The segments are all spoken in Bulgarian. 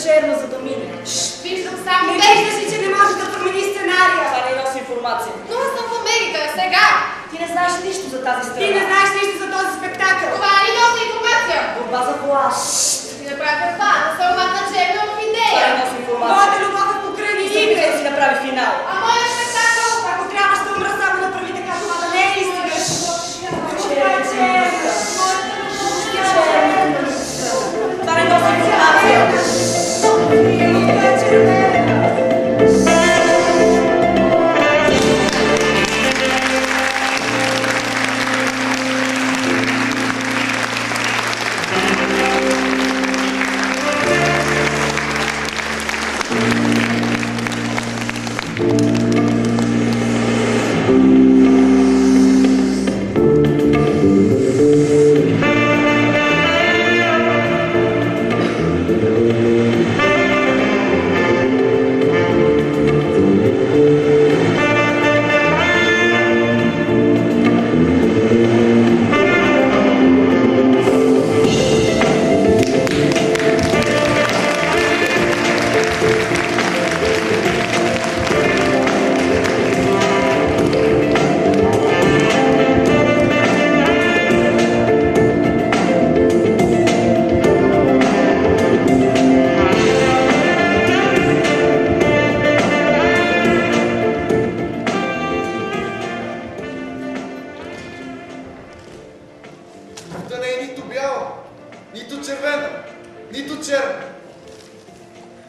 черно, за да мине. Виждам само... Не виждаш ли, че не може да промени сценария? Това не носи информация. Но аз съм в Америка, сега! Ти не знаеш нищо за тази страна. Ти не знаеш нищо за този спектакъл. Това не носи информация! Борба за колаж. Ще ти направя това, да се оматна черно в идея! Това не носи информация. Моята любов е покрайни Искам игри. да си направи финал. А моят спектакъл? Ако трябваш да умра, само направи така, това да не е истина. Това не носи информация.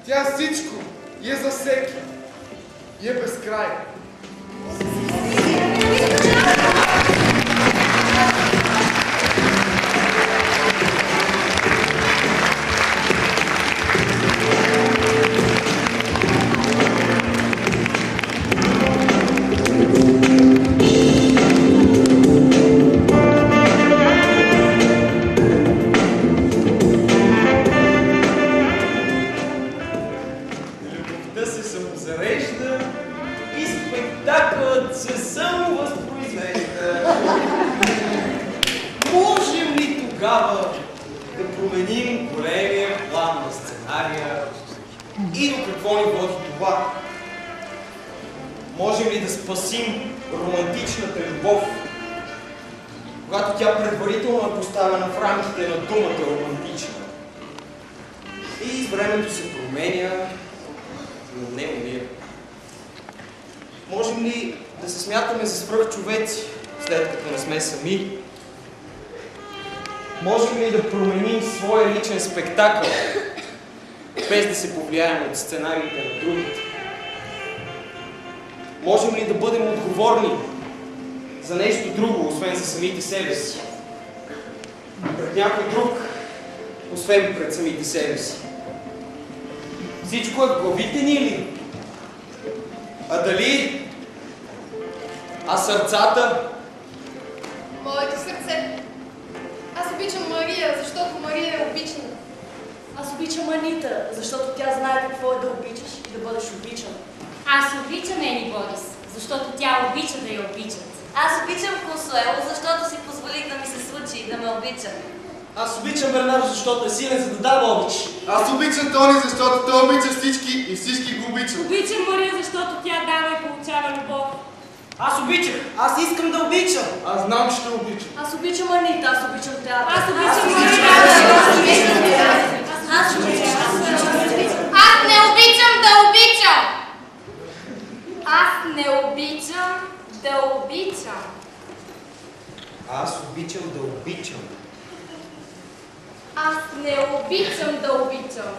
Тя е всичко и е за всеки. И е безкрайна. Можем ли тогава да променим големия план на сценария и до какво ни води това? Можем ли да спасим романтичната любов, когато тя предварително е поставена в рамките на думата романтична? И времето се променя, но не умира. Можем ли да се смятаме за свръхчовеци, след като не сме сами? Можем ли да променим своя личен спектакъл, без да се повлияем от сценариите на другите? Можем ли да бъдем отговорни за нещо друго, освен за самите себе си? Пред някой друг, освен пред самите себе си? Всичко е в главите ни ли? А дали? А сърцата? Моето сърце. Аз обичам Мария, защото Мария е обичана. Аз обичам Анита, защото тя знае какво е да обичаш и да бъдеш обичан. Аз обичам Ени Борис, защото тя обича да я обичат. Аз обичам Консуело, защото си позволих да ми се случи да ме обича. Аз обичам Бернардо, защото е силен, за да дава обич. Аз обичам Тони, защото той обича всички и всички го обичат. Обичам Мария, защото тя дава и получава любов. Аз обичам. Аз искам да обичам. Аз знам, че те обичам. Аз обичам Анита, аз обичам театър. Аз обичам Мария. Аз обичам. Аз не обичам да обичам! Аз не обичам да обичам. Аз обичам да обичам. Аз не обичам да обичам.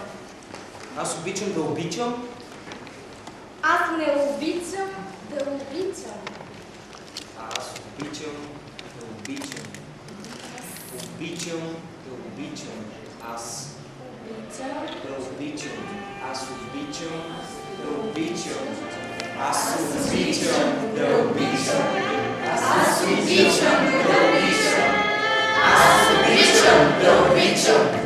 Аз обичам да обичам. Аз не обичам да обичам. Аз обичам да обичам. Обичам да обичам. Аз Обичам. да обичам. Аз обичам да обичам. Аз обичам да обичам. Аз обичам да обичам. Аз обичам да обичам.